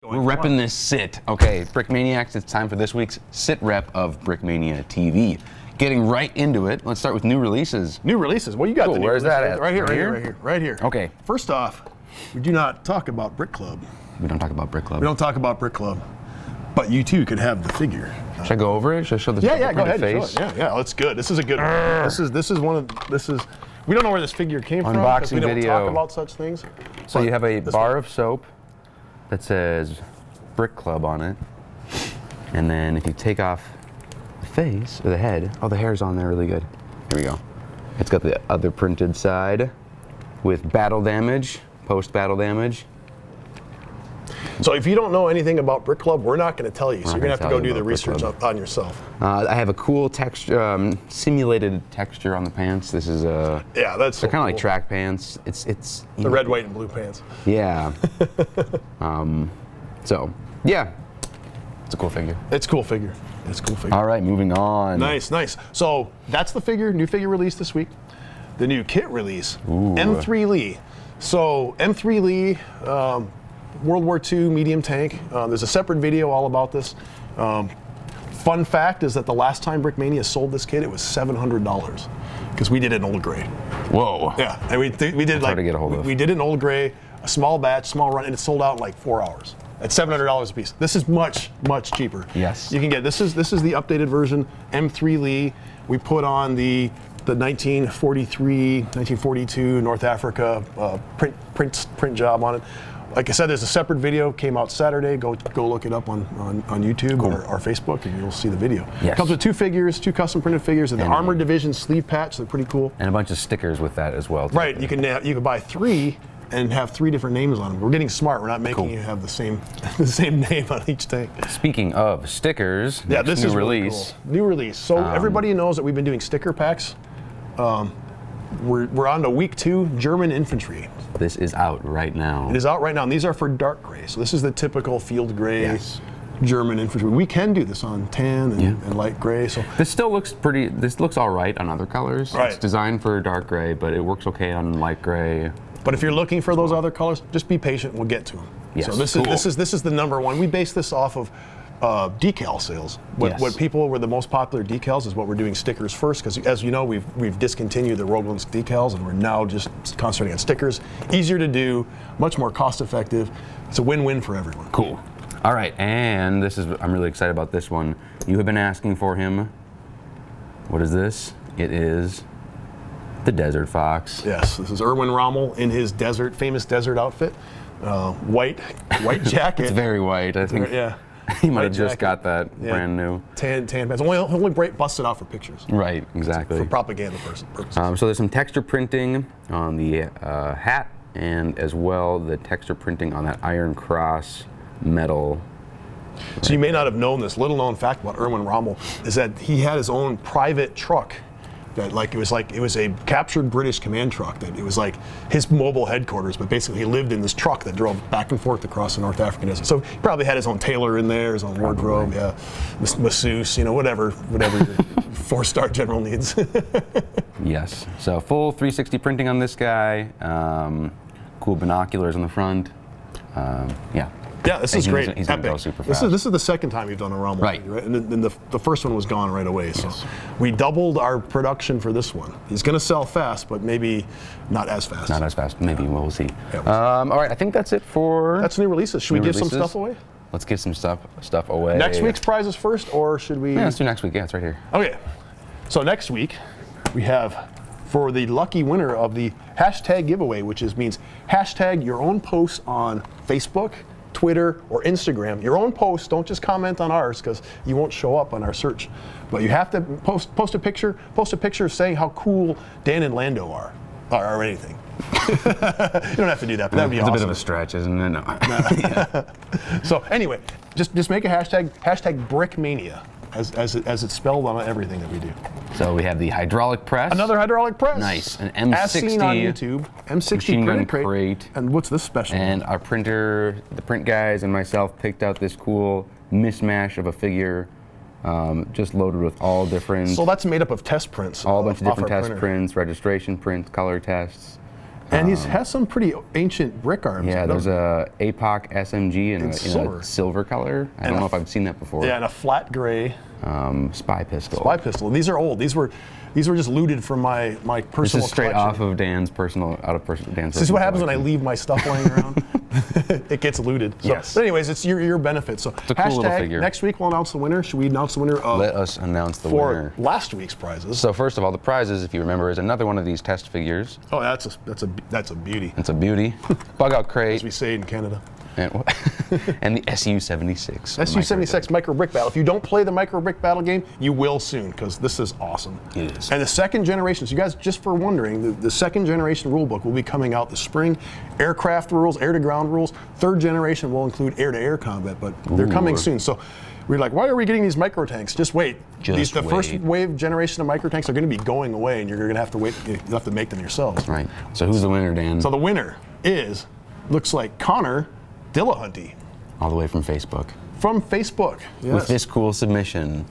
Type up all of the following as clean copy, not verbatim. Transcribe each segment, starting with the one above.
We're repping this sit. Okay, Brickmaniacs, it's time for this week's sit rep of Brickmania TV. Getting right into it, let's start with new releases. New releases? Well, you got cool. the new Where's releases. that at? Right here, right here. Okay. First off, we do not talk about Brick Club. We don't talk about Brick Club. We don't talk about Brick Club, but you too could have the figure. Should I go over it? Should I show this? Yeah, go ahead. Face? Show it. Yeah, that's good. This is a good one. This is one of we don't know where this figure came from because we don't talk about such things. So you have a bar of soap that says Brick Club on it, and then if you take off the face or the head, oh, the hair's on there really good. Here we go. It's got the other printed side with battle damage, post-battle damage. So if you don't know anything about Brick Club, we're not going to tell you. So you're going to have to go do the research on yourself. I have a cool texture, simulated texture on the pants. This is a yeah, that's so they're kind of cool. like track pants. It's the red, white, and blue pants. Yeah. So yeah, it's a cool figure. It's a cool figure. It's a cool figure. All right, moving on. Nice. So that's the figure, new figure release this week. The new kit release, M3 Lee. So M3 Lee, World War II medium tank. There's a separate video all about this. Fun fact is that the last time Brickmania sold this kit, it was $700 because we did it in old gray. Whoa. Yeah, and we did hard to get a hold of. We did it in old gray, a small batch, small run, and it sold out in like 4 hours. At $700 a piece. This is much cheaper. Yes. You can get this is the updated version, M3 Lee. We put on the 1943, 1942 North Africa print job on it. Like I said, there's a separate video, came out Saturday. Go look it up on YouTube or Facebook, and you'll see the video. Yes. It comes with two figures, two custom printed figures, and the Armored Division sleeve patch. They're pretty cool. And a bunch of stickers with that as well. Right. You can buy 3 and have 3 different names on them. We're getting smart. We're not making you have the same name on each tank. Speaking of stickers, yeah, this is release. Really cool. New release. So everybody knows that we've been doing sticker packs. We're on to week 2, German infantry. This is out right now. It is out right now, and these are for dark gray. So this is the typical field gray German infantry. We can do this on tan and light gray. So this still looks pretty. This looks all right on other colors. Right. It's designed for dark gray, but it works okay on light gray. But if you're looking for those other colors, just be patient. We'll get to them. Yes, so this is the number one. We base this off of decal sales. What people were the most popular decals is what we're doing stickers first, because as you know, we've discontinued the Roglins decals, and we're now just concentrating on stickers. Easier to do, much more cost effective. It's a win-win for everyone. Cool. All right, and I'm really excited about this one. You have been asking for him. What is this? It is the Desert Fox. Yes, this is Erwin Rommel in his famous desert outfit. White jacket. It's very white, I think. Yeah. He might have just got that brand new. Tan pants. Only busted out for pictures. Right, exactly. For propaganda purposes. So there's some texture printing on the hat, and as well the texture printing on that Iron Cross metal. So you may not have known this. Little known fact about Erwin Rommel is that he had his own private truck. That it was a captured British command truck. That it was like his mobile headquarters, but basically he lived in this truck that drove back and forth across the North African desert. So he probably had his own tailor in there, his own wardrobe, masseuse, whatever your 4-star general needs. Yes. So full 360 printing on this guy. Cool binoculars on the front. Yeah, this is great. He's gonna go super fast. This is the second time you've done a Rommel figure, right? And then the first one was gone right away. So we doubled our production for this one. He's going to sell fast, but maybe not as fast. Not as fast. Maybe we'll see. Yeah, all right, I think that's it for. That's new releases. Should we give some stuff away? Let's give some stuff away. Next week's prizes first, or should we? Yeah, let's do next week. Yeah, it's right here. Okay. So next week we have, for the lucky winner of the hashtag giveaway, which means hashtag your own post on Facebook, Twitter, or Instagram. Your own post. Don't just comment on ours, because you won't show up on our search. But you have to post a picture saying how cool Dan and Lando are, or anything. You don't have to do that, but that'd be awesome. It's a bit of a stretch, isn't it? No. So anyway, just make a hashtag Brickmania, as it's spelled on everything that we do. So we have the hydraulic press. Another hydraulic press. Nice. An M60. As seen on YouTube. M60 machine gun printed crate. And what's this special? And our printer, the print guys and myself picked out this cool mishmash of a figure, just loaded with all different. So that's made up of test prints. All a bunch of different test prints, registration prints, color tests. And he has some pretty ancient brick arms. Yeah, there's a APOC SMG in a silver color. I don't know if I've seen that before. Yeah, and a flat gray spy pistol. Spy pistol. These are old. These were just looted from my personal This is straight collection. off of Dan's personal Dan's. This is what happens when I leave my stuff laying around. It gets looted. So, Yes. But anyways, it's your benefit. So It's a cool little figure. next week we'll announce the winner. Should we announce the winner of Let us announce the for winner. last week's prizes? So first of all, the prizes, if you remember, is another one of these test figures. Oh, that's a beauty, It's a beauty. Bug out crate. as we say in Canada. And the SU-76. SU-76 Micro Brick Battle. If you don't play the Micro Brick Battle game, you will soon, because this is awesome. It is. And the second generation, so you guys, just for wondering, the second generation rule book will be coming out this spring. Aircraft rules, air-to-ground rules. Third generation will include air-to-air combat, but they're coming soon. So we're like, why are we getting these micro tanks? Just wait. The first wave generation of micro tanks are going to be going away, and you're going to have to wait. You'll have to make them yourselves. Right. So who's the winner, Dan? So the winner looks like Connor Dillahunty. All the way from Facebook. From Facebook. Yes. With this cool submission.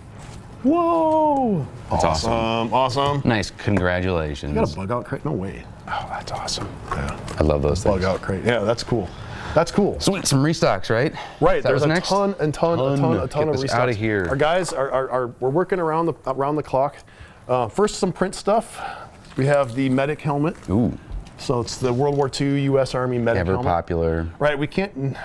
Whoa! That's awesome. Awesome. Nice. Congratulations. You got a bug out crate? No way. Oh, that's awesome. Yeah. I love those things. Bug out crate. Yeah, that's cool. That's cool. Sweet. Some restocks, right? Right. That There's was a next? ton of Get restocks. this out of here. Our guys we're working around the clock. First, some print stuff. We have the medic helmet. Ooh. So it's the World War II U.S. Army medic Ever helmet. popular. Right. We can't.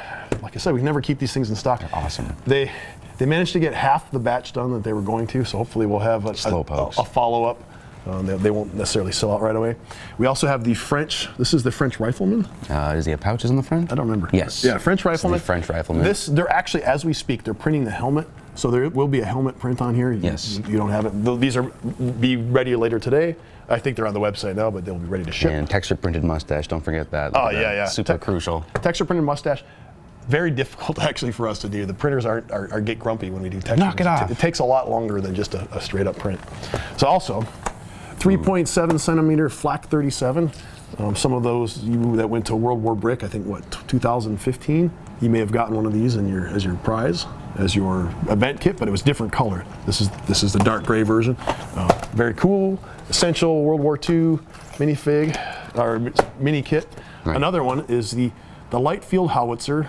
Like I said, we never keep these things in stock. They're awesome. They managed to get half the batch done that they were going to, so hopefully we'll have a follow-up. They won't necessarily sell out right away. We also have the French. This is the French Rifleman. Does he have pouches on the front? I don't remember. Yes. Yeah, French Rifleman. The French Rifleman. They're actually, as we speak, they're printing the helmet. So there will be a helmet print on here. Yes. You don't have it. These are be ready later today. I think they're on the website now, but they'll be ready to ship. And texture printed mustache. Don't forget that. Oh, yeah. Super crucial. Texture printed mustache. Very difficult actually for us to do. The printers are get grumpy when we do textures. Knock it off. It takes a lot longer than just a straight up print. So also, 3.7 centimeter flak 37. Some of those you that went to World War Brick, I think 2015. You may have gotten one of these as your prize, as your event kit, but it was different color. This is the dark gray version. Very cool, essential World War II minifig or mini kit. Right. Another one is the light field howitzer.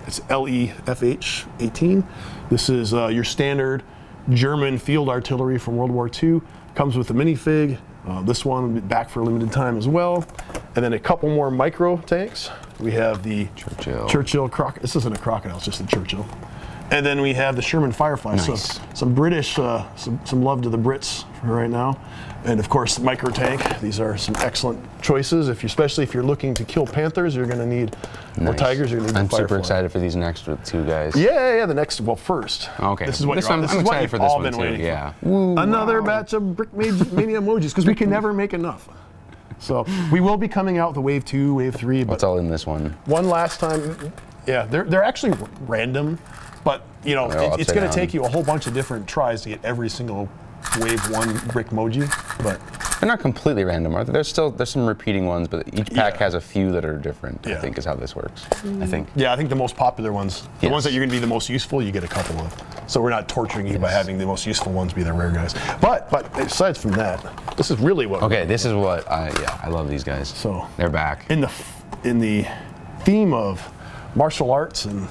It's LEFH 18. This is your standard German field artillery from World War II. Comes with a minifig. This one back for a limited time as well. And then a couple more micro tanks. We have the Churchill Crocodile. This isn't a crocodile, it's just a Churchill. And then we have the Sherman Firefly. Nice. So some British, some love to the Brits for right now. And of course, micro tank. These are some excellent choices. Especially if you're looking to kill panthers, you're going to need or tigers. You're going to need. I'm the Firefly. super excited for these next two guys. Yeah. The next. Well, first. Okay. This is what I'm excited for this all one been too. waiting Yeah. for. Another batch of Brickmania emojis because we can never make enough. So we will be coming out with a wave 2, wave 3. But what's all in this one? One last time. Yeah, they're actually random. But it's going to take you a whole bunch of different tries to get every single wave 1 Brickmoji. But they're not completely random, are they? There's some repeating ones, but each pack has a few that are different. I think is how this works. I think. Yeah, I think the most popular ones, the ones that you're going to be the most useful, you get a couple of. So we're not torturing you by having the most useful ones be the rare guys. But aside from that, this is really what. Okay, this is what I love these guys. So they're back. In the theme of martial arts and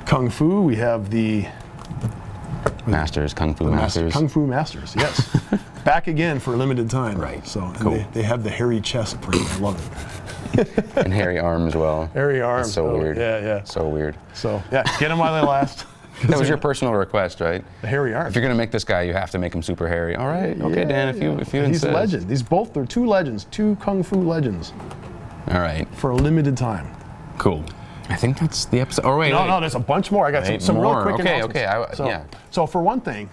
Kung Fu, we have the Masters, Kung Fu Masters. Kung Fu Masters, yes. Back again for a limited time. Right. So cool. They have the hairy chest print. I love it. And hairy arm as well. Hairy arm. That's so weird. Yeah. So weird. So yeah, get them while they last. That was your personal request, right? The hairy arm. If you're gonna make this guy, you have to make him super hairy. All right. Okay, Dan. If you insist. He's a legend. They're two legends, two Kung Fu legends. All right. For a limited time. Cool. I think that's the episode. Oh, wait. No, there's a bunch more. I got some real quick announcements. Okay. So for one thing,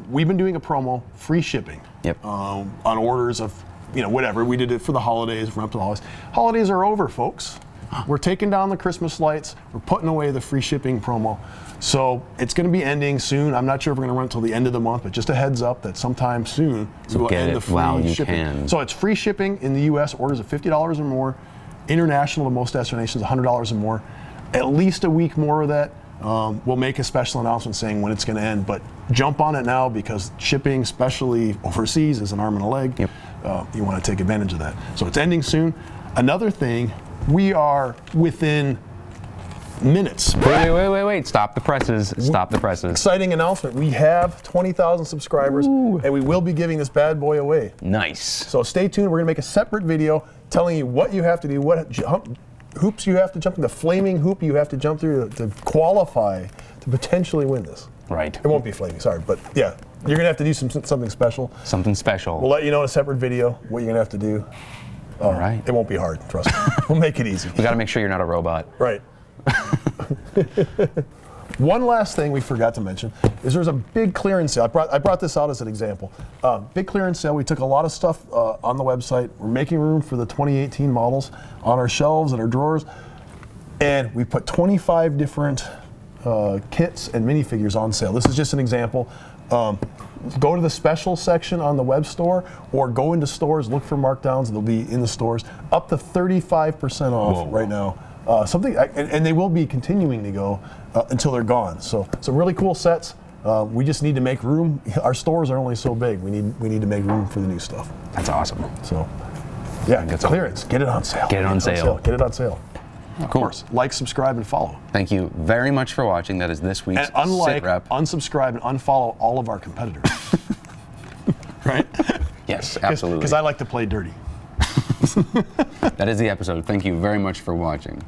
we've been doing a promo, free shipping. Yep. On orders of, whatever. We did it for the holidays, run up to the holidays. Holidays are over, folks. We're taking down the Christmas lights. We're putting away the free shipping promo. So it's going to be ending soon. I'm not sure if we're going to run until the end of the month, but just a heads up that sometime soon we will end the free shipping. So it's free shipping in the U.S. Orders of $50 or more. International to most destinations, $100 or more. At least a week more of that. We'll make a special announcement saying when it's going to end, but jump on it now because shipping, especially overseas, is an arm and a leg. Yep. You want to take advantage of that. So it's ending soon. Another thing, we are within minutes. Wait. Stop the presses. Stop the presses. Exciting announcement. We have 20,000 subscribers, and we will be giving this bad boy away. Nice. So stay tuned. We're going to make a separate video telling you what you have to do, what hoops you have to jump through, the flaming hoop you have to jump through to qualify to potentially win this. Right. It won't be flaming, sorry, but yeah, you're going to have to do something special. Something special. We'll let you know in a separate video what you're going to have to do. All right. It won't be hard, trust me. We'll make it easy. We got to make sure you're not a robot. Right. One last thing we forgot to mention is there's a big clearance sale. I brought this out as an example. Big clearance sale. We took a lot of stuff on the website. We're making room for the 2018 models on our shelves and our drawers. And we put 25 different kits and minifigures on sale. This is just an example. Go to the special section on the web store or go into stores, look for markdowns. They'll be in the stores. Up to 35% off right now. And they will be continuing to go until they're gone. So some really cool sets. We just need to make room. Our stores are only so big. We need to make room for the new stuff. That's awesome. So yeah, get clearance. Get it on sale. Get it on sale. Get it on sale. Of Cool. course. Like, subscribe, and follow. Thank you very much for watching. That is this week's And unlike, SitRep. unsubscribe, and unfollow all of our competitors. Right? Yes, absolutely. Because I like to play dirty. That is the episode. Thank you very much for watching.